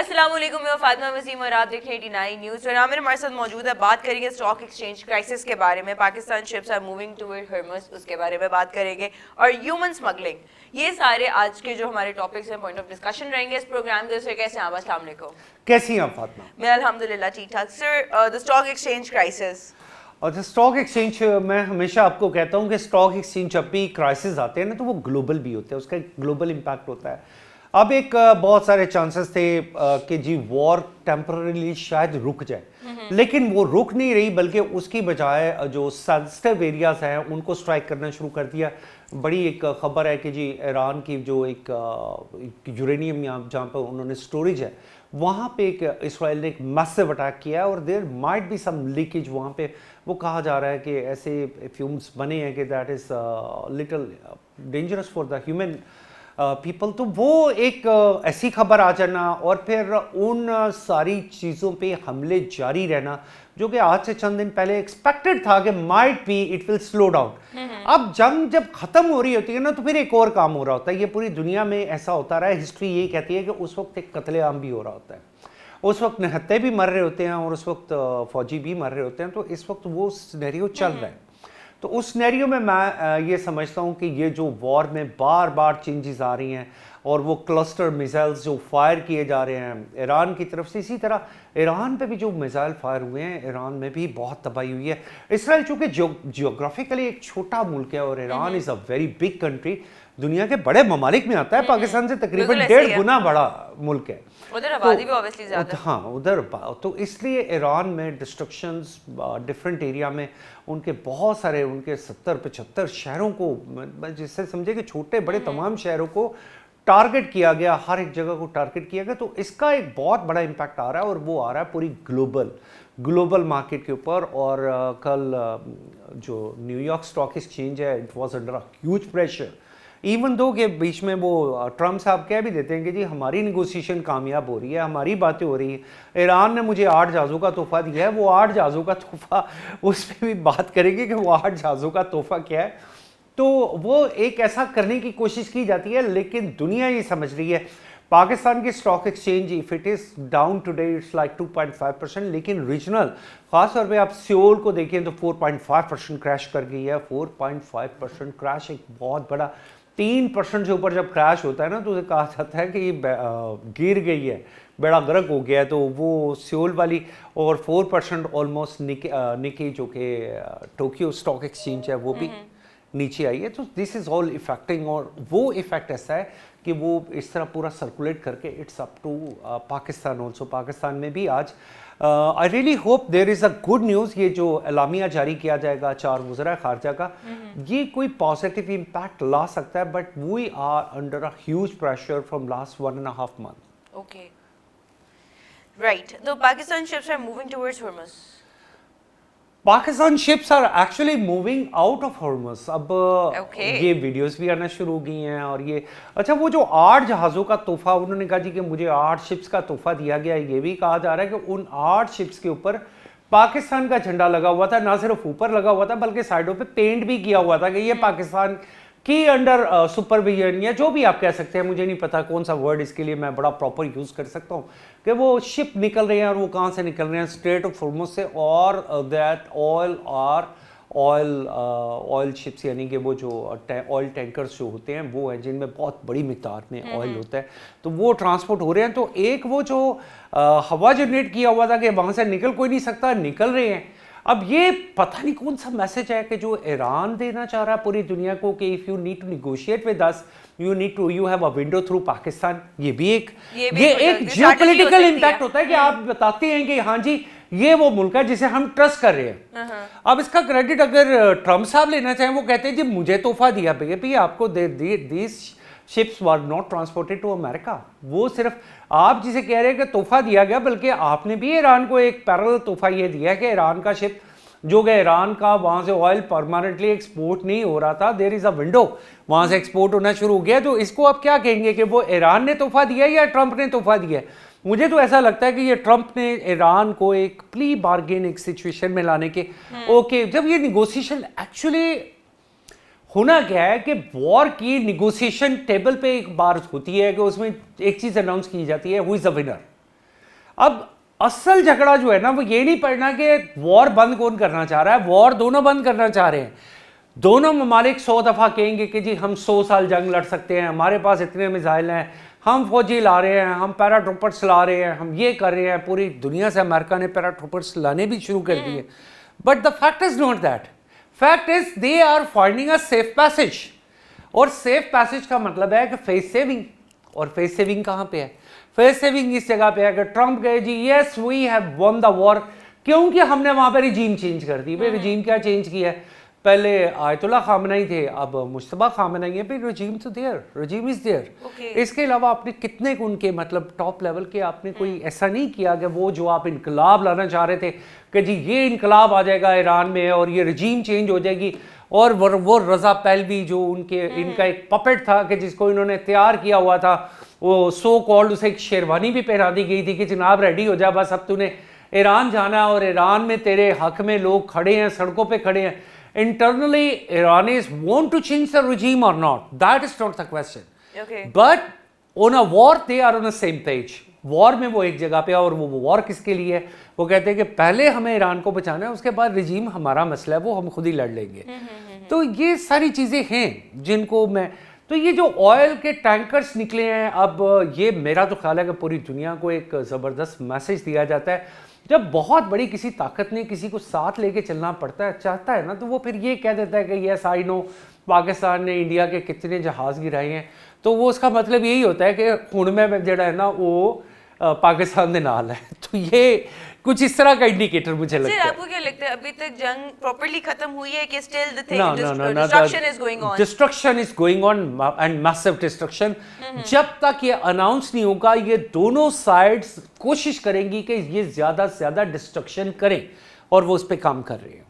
السلام علیکم، میں فاطمہ وسیم اور آپ دیکھ رہے ہیں 89 نیوز. اور عامر ہمارے ساتھ موجود ہے. بات کریں گے اسٹاک ایکسچینج کرائسس کے بارے میں. Pakistan ships are moving toward Hormuz, اس کے بارے میں بات کریں گے. اور ہیومن اسمگلنگ، یہ سارے آج کے جو ہمارے ٹاپکس ہیں، پوائنٹ آف ڈسکشن رہیں گے اس پروگرام کے. سر کیسے ہیں آپ؟ السلام علیکم. کیسی ہیں آپ فاطمہ؟ میں الحمدللہ ٹھیک ٹھاک. سر دا اسٹاک ایکسچینج کرائسس. اور اسٹاک ایکسچینج، میں ہمیشہ آپ کو کہتا ہوں کہ اسٹاک ایکسچینج جب بھی کرائسس آتے ہیں نا تو وہ گلوبل بھی ہوتے ہیں، اس کا ایک گلوبل امپیکٹ ہوتا ہے. اب ایک بہت سارے چانسز تھے کہ جی وار ٹیمپرریلی شاید رک جائے، لیکن وہ رک نہیں رہی، بلکہ اس کی بجائے جو سینسٹیو ایریاز ہیں ان کو اسٹرائک کرنا شروع کر دیا. بڑی ایک خبر ہے کہ جی ایران کی جو ایک یورینیم جہاں پہ انہوں نے اسٹوریج ہے وہاں پہ ایک اسرائیل نے ایک میسو اٹیک کیا ہے، اور there might be some leakage وہاں پہ. وہ کہا جا رہا ہے کہ ایسے فیومز بنے ہیں کہ that is little dangerous for the human people. تو وہ ایک ایسی خبر آ جانا اور پھر ان ساری چیزوں پہ حملے جاری رہنا جو کہ آج سے چند دن پہلے ایکسپیکٹڈ تھا کہ might be it will slow down. اب جنگ جب ختم ہو رہی ہوتی ہے نا تو پھر ایک اور کام ہو رہا ہوتا ہے. یہ پوری دنیا میں ایسا ہوتا رہا ہے، ہسٹری یہی کہتی ہے کہ اس وقت ایک قتل عام بھی ہو رہا ہوتا ہے، اس وقت نہتے بھی مر رہے ہوتے ہیں اور اس وقت فوجی بھی مر رہے ہوتے ہیں. تو اس وقت وہ سینیریو چل رہا ہے. تو اس سینیریو میں یہ سمجھتا ہوں کہ یہ جو وار میں بار بار چینجز آ رہی ہیں اور وہ کلسٹر میزائلز جو فائر کیے جا رہے ہیں ایران کی طرف سے، اسی طرح ایران پہ بھی جو میزائل فائر ہوئے ہیں، ایران میں بھی بہت تباہی ہوئی ہے. اسرائیل چونکہ جیوگرافیکلی ایک چھوٹا ملک ہے اور ایران از اے ویری بگ کنٹری، دنیا کے بڑے ممالک میں آتا ہے، پاکستان سے تقریباً 1.5 گنا بڑا ملک ہے. ادھر آبادی بھی obviously زیادہ. ہاں ادھر، تو اس لیے ایران میں ڈسٹرکشنز ڈفرینٹ ایریا میں ان کے بہت سارے، ان کے 70-75 شہروں کو، جس سے سمجھے کہ چھوٹے بڑے تمام شہروں کو ٹارگٹ کیا گیا، ہر ایک جگہ کو ٹارگٹ کیا گیا. تو اس کا ایک بہت بڑا امپیکٹ آ رہا ہے اور وہ آ رہا ہے پوری گلوبل مارکیٹ کے اوپر. اور کل جو نیو یارک اسٹاک ایکسچینج ہے it was under huge pressure, even though کہ بیچ میں وہ ٹرمپ صاحب کہہ بھی دیتے ہیں کہ جی ہماری نیگوسیشن کامیاب ہو رہی ہے، ہماری باتیں ہو رہی ہیں، ایران نے مجھے 8 جہازوں کا تحفہ دیا ہے. وہ 8 جہازوں کا تحفہ، اس پہ بھی بات کریں گے کہ وہ 8 جہازوں کا تحفہ کیا ہے. تو وہ ایک ایسا کرنے کی کوشش کی جاتی ہے، لیکن دنیا یہ سمجھ رہی ہے پاکستان کی stock exchange if it is down today it's like 2.5%، لیکن ریجنل خاص طور پہ آپ سیول کو دیکھیں تو 4.5% کریش کر گئی ہے. 4.5% کریش ایک بہت بڑا، 3% سے اوپر جب کریش ہوتا ہے نا تو اسے کہا جاتا ہے کہ یہ گر گئی ہے، بیڑا غرق ہو گیا ہے. تو وہ سیول والی، اور 4% آلموسٹ نکی جو کہ ٹوکیو اسٹاک ایکسچینج ہے وہ بھی نیچے آئی ہے. تو دس از آل افیکٹنگ، اور وہ افیکٹ ایسا ہے کہ وہ اس طرح پورا سرکولیٹ کر کے it's up to Pakistan also. Pakistan میں بھی آج I really hope there is a good news. یہ جو اعلامیہ جاری کیا جائے گا 4 وزراء خارجہ کا، یہ کوئی پازیٹیو امپیکٹ لا سکتا ہے، but we are under a huge pressure from last 1.5 months. Okay right. تو Pakistan ships are moving towards Hormuz. Pakistan ships are actually moving out of Hormuz. اب یہ ویڈیوز بھی آنا شروع ہو گئی ہیں. اور یہ اچھا، وہ جو 8 جہازوں کا تحفہ انہوں نے کہا جی کہ مجھے 8 شپس کا تحفہ دیا گیا، یہ بھی کہا جا رہا ہے کہ ان 8 شپس کے اوپر پاکستان کا جھنڈا لگا ہوا تھا. نہ صرف اوپر لگا ہوا تھا بلکہ سائڈوں پہ پینٹ بھی کیا ہوا تھا کہ یہ پاکستان کی انڈر سپرویژن، یا جو بھی آپ کہہ سکتے ہیں، مجھے نہیں پتا کون سا ورڈ اس کے لیے میں بڑا پراپر یوز کر سکتا ہوں، کہ وہ شپ نکل رہے ہیں. اور وہ کہاں سے نکل رہے ہیں؟ اسٹریٹ آف ہرمز سے. اور دیٹ آئل شپس، یعنی کہ وہ جو آئل ٹینکرز جو ہوتے ہیں وہ ہیں جن میں بہت بڑی مقدار میں آئل ہوتا ہے، تو وہ ٹرانسپورٹ ہو رہے ہیں. تو ایک وہ جو ہوا جنریٹ کیا ہوا تھا کہ وہاں سے نکل کوئی نہیں سکتا، نکل رہے ہیں. اب یہ پتہ نہیں کون سا میسج ہے کہ جو ایران دینا چاہ رہا ہے پوری دنیا کو کہ if you need to negotiate with us you have a window through Pakistan. یہ بھی ایک جیو پولیٹیکل امپیکٹ ہوتا ہے کہ آپ بتاتے ہیں کہ ہاں جی یہ وہ ملک ہے جسے ہم ٹرسٹ کر رہے ہیں. اب اس کا کریڈٹ اگر ٹرمپ صاحب لینا چاہیں، وہ کہتے ہیں جی مجھے تحفہ دیا بھئی آپ کو دیس ships were not transported to America. وہ صرف آپ جسے کہہ رہے ہیں کہ تحفہ دیا گیا، بلکہ آپ نے بھی ایران کو ایک پیرل تحفہ یہ دیا ہے کہ ایران کا شپ جو کہ ایران کا وہاں سے آئل پرماننٹلی ایکسپورٹ نہیں ہو رہا تھا، دیر از اے ونڈو، وہاں سے ایکسپورٹ ہونا شروع ہو گیا. تو اس کو آپ کیا کہیں گے کہ وہ ایران نے تحفہ دیا ہے یا ٹرمپ نے تحفہ دیا ہے؟ مجھے تو ایسا لگتا ہے کہ یہ ٹرمپ نے ایران کو ایک پلی بارگین ایک سچویشن میں لانے کے اوکے. جب یہ نیگوسیشن ایکچولی ہونا کیا ہے کہ وار کی نیگوسیشن ٹیبل پہ ایک بار ہوتی ہے کہ اس میں ایک چیز اناؤنس کی جاتی ہے، ہو از دا ونر. اب اصل جھگڑا جو ہے نا وہ یہ نہیں پڑنا کہ وار بند کون کرنا چاہ رہا ہے. وار دونوں بند کرنا چاہ رہے ہیں. دونوں ممالک 100 دفعہ کہیں گے کہ جی ہم 100 سال جنگ لڑ سکتے ہیں, ہمارے پاس اتنے میزائل ہیں, ہم فوجی لا رہے ہیں, ہم پیرا ٹروپرس لا رہے ہیں, ہم یہ کر رہے ہیں. پوری دنیا سے امریکہ نے پیرا ٹروپرس لانے بھی شروع کر دیے. But the fact is not that. Fact is they are finding a safe passage. اور سیف پیسج کا مطلب ہے کہ فیس سیونگ. اور فیس سیونگ کہاں پہ ہے؟ فیس سیونگ اس جگہ پہ ہے کہ ٹرمپ کہے جی یس وی ہیو ون دا وار, کیونکہ ہم نے وہاں پہ رجیم چینج کر دی. بھائی رجیم کیا چینج کیا ہے؟ پہلے آیت اللہ خامنئی تھے, اب مجتبیٰ خامنئی ہے. پھر رجیم تو دیئر, رجیم از دیئر. اس کے علاوہ آپ نے کتنے ان کے مطلب ٹاپ لیول کے آپ نے کوئی ایسا نہیں کیا کہ وہ جو آپ انقلاب لانا چاہ رہے تھے کہ جی یہ انقلاب آ جائے گا ایران میں اور یہ رجیم چینج ہو جائے گی. اور وہ رضا پہلوی جو ان کا ایک پپٹ تھا کہ جس کو انہوں نے تیار کیا ہوا تھا, وہ سو کالڈ اسے ایک شیروانی بھی پہنا دی گئی تھی کہ جناب ریڈی ہو جا, بس اب تو نے ایران جانا اور ایران میں تیرے حق میں لوگ کھڑے ہیں, سڑکوں پہ کھڑے ہیں. Internally, Iranis want to change the regime or not. That is not the question. Okay. But on a war, they are on the same page. وار میں وہ ایک جگہ پہ, اور وہ وار کس کے لیے ہے؟ وہ کہتے ہیں کہ پہلے ہمیں ایران کو بچانا ہے, اس کے بعد رجیم ہمارا مسئلہ ہے, وہ ہم خود ہی لڑ لیں گے. تو یہ ساری چیزیں ہیں جن کو میں, تو یہ جو آئل کے ٹینکرز نکلے ہیں, اب یہ میرا تو خیال ہے کہ پوری دنیا کو ایک زبردست میسج دیا جاتا ہے. جب بہت بڑی کسی طاقت نے کسی کو ساتھ لے کے چلنا پڑتا ہے, چاہتا ہے نا, تو وہ پھر یہ کہہ دیتا ہے کہ یس آئی نو پاکستان نے انڈیا کے کتنے جہاز گرائے ہیں, تو وہ اس کا مطلب یہی ہوتا ہے کہ خون میں جڑا ہے نا وہ پاکستان دے نال ہے. تو یہ کچھ اس طرح کا انڈیکیٹر مجھے لگتا ہے. آپ کو کیا لگتا ہے ابھی تک جنگ پراپرلی ختم ہوئی ہے کہ still the thing destruction is going on? Destruction is going on and massive destruction. جب تک یہ اناؤنس نہیں ہوگا, یہ دونوں سائڈز کوشش کریں گی کہ یہ زیادہ سے زیادہ ڈسٹرکشن کریں, اور وہ اس پہ کام کر رہے ہیں.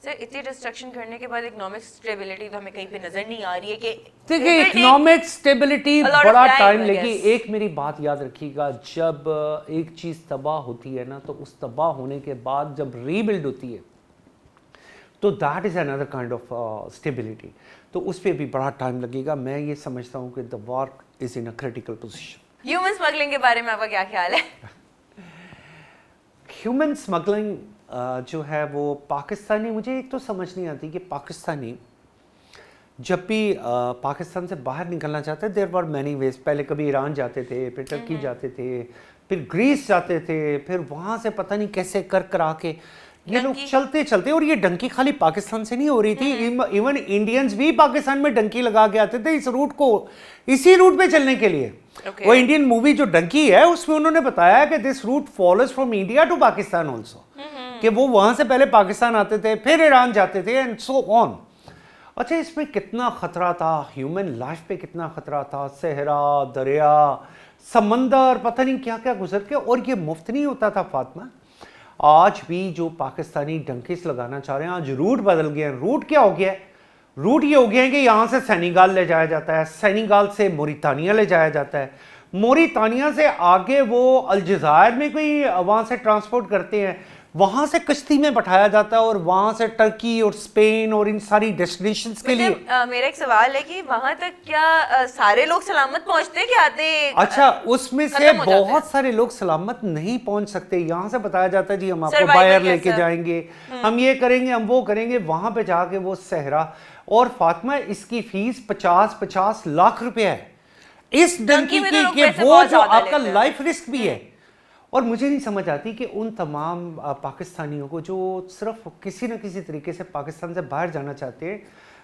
سر اتنی ڈسٹرکشن کرنے کے بعد اکنامک اسٹیبلٹی تو ہمیں کہیں پہ نظر نہیں آ رہی ہے کہ دیکھیں اکنامک اسٹیبلٹی بڑا ٹائم لگے. ایک میری بات یاد رکھیے گا, جب ایک چیز تباہ ہوتی ہے نا, تو اس تباہ ہونے کے بعد جب ری بلڈ ہوتی ہے تو that is another kind of stability. تو اس پہ بھی بڑا ٹائم لگے گا. میں یہ سمجھتا ہوں کہ the war is in a critical position. Human smuggling کے بارے میں آپ کا کیا خیال ہے؟ ہیومن اسمگلنگ جو ہے وہ پاکستانی, مجھے ایک تو سمجھ نہیں آتی کہ پاکستانی جب بھی پاکستان سے باہر نکلنا چاہتے ہیں, دیر آر مینی ویز. پہلے کبھی ایران جاتے تھے, پھر ٹرکی جاتے تھے, پھر گریس جاتے تھے, پھر وہاں سے پتہ نہیں کیسے کرا کے یہ لوگ چلتے چلتے. اور یہ ڈنکی خالی پاکستان سے نہیں ہو رہی تھی, ایون انڈینز بھی پاکستان میں ڈنکی لگا کے آتے تھے اس روٹ کو, اسی روٹ پہ چلنے کے لیے. وہ انڈین مووی جو ڈنکی ہے اس میں انہوں نے بتایا کہ this route follows from India to Pakistan also, کہ وہ وہاں سے پہلے پاکستان آتے تھے, پھر ایران جاتے تھے, اینڈ سو آن. اچھا اس میں کتنا خطرہ تھا, ہیومن لائف پہ کتنا خطرہ تھا, صحرا, دریا, سمندر, پتہ نہیں کیا کیا گزر کے. اور یہ مفت نہیں ہوتا تھا فاطمہ. آج بھی جو پاکستانی ڈنکیز لگانا چاہ رہے ہیں, آج روٹ بدل گئے ہیں. روٹ کیا ہو گیا ہے؟ روٹ یہ ہو گیا ہے کہ یہاں سے سینیگال لے جایا جاتا ہے, سینیگال سے موریتانیہ لے جایا جاتا ہے, موریتانیہ سے آگے وہ الجزائر میں کوئی وہاں سے ٹرانسپورٹ کرتے ہیں, وہاں سے کشتی میں بٹھایا جاتا ہے, اور وہاں سے ٹرکی اور اسپین اور ان ساری ڈیسٹینیشنز کے لیے. میرا ایک سوال ہے کہ وہاں تک کیا سارے لوگ سلامت پہنچتے کہ آتے؟ اچھا اس میں سے بہت سارے لوگ سلامت نہیں پہنچ سکتے. یہاں سے بتایا جاتا ہے جی ہم آپ کو باہر لے کے جائیں گے, ہم یہ کریں گے, ہم وہ کریں گے. وہاں پہ جا کے وہ صحرا, اور فاطمہ اس کی فیس 50 لاکھ روپے ہے اس ڈنکی کی, کہ وہ جو آپ کا لائف رسک بھی ہے. اور مجھے نہیں سمجھ آتی کہ ان تمام پاکستانیوں کو جو صرف کسی نہ کسی طریقے سے پاکستان سے باہر جانا چاہتے ہیں,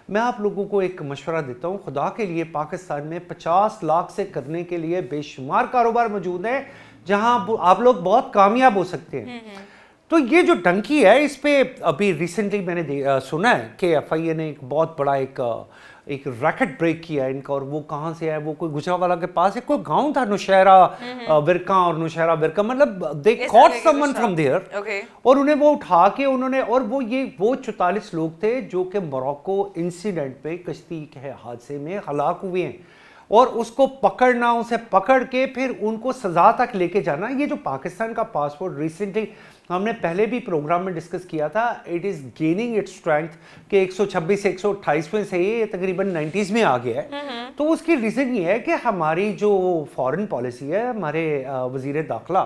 میں آپ لوگوں کو ایک مشورہ دیتا ہوں, خدا کے لیے پاکستان میں 50 لاکھ سے کرنے کے لیے بے شمار کاروبار موجود ہیں جہاں آپ لوگ بہت کامیاب ہو سکتے ہیں. تو یہ جو ڈنکی ہے اس پہ ابھی ریسنٹلی میں نے سنا ہے کہ ایف آئی اے نے ایک بہت بڑا ایک ریکٹ بریک کیا ہے ان کا. اور وہ کہاں سے ہے, وہ کوئی گجرانوالہ کے پاس ایک کوئی گاؤں تھا, نوشہرہ ورکاں, اور نوشہرہ ورکاں, مطلب دے کاٹ سم ون فرام دیئر, اور انہیں وہ اٹھا کے انہوں نے, اور وہ 44 لوگ تھے جو کہ موراکو انسیڈنٹ پہ کشتی کے حادثے میں ہلاک ہوئے ہیں, اور اس کو پکڑنا, اسے پکڑ کے پھر ان کو سزا تک لے کے جانا. یہ جو پاکستان کا پاسپورٹ ریسنٹلی ہم نے پہلے بھی پروگرام میں ڈسکس کیا تھا, it is gaining its strength کہ 126 128 میں سے یہ تقریباً 90s میں آ گیا ہے. تو اس کی ریزن یہ ہے کہ ہماری جو فارن پالیسی ہے, ہمارے وزیر داخلہ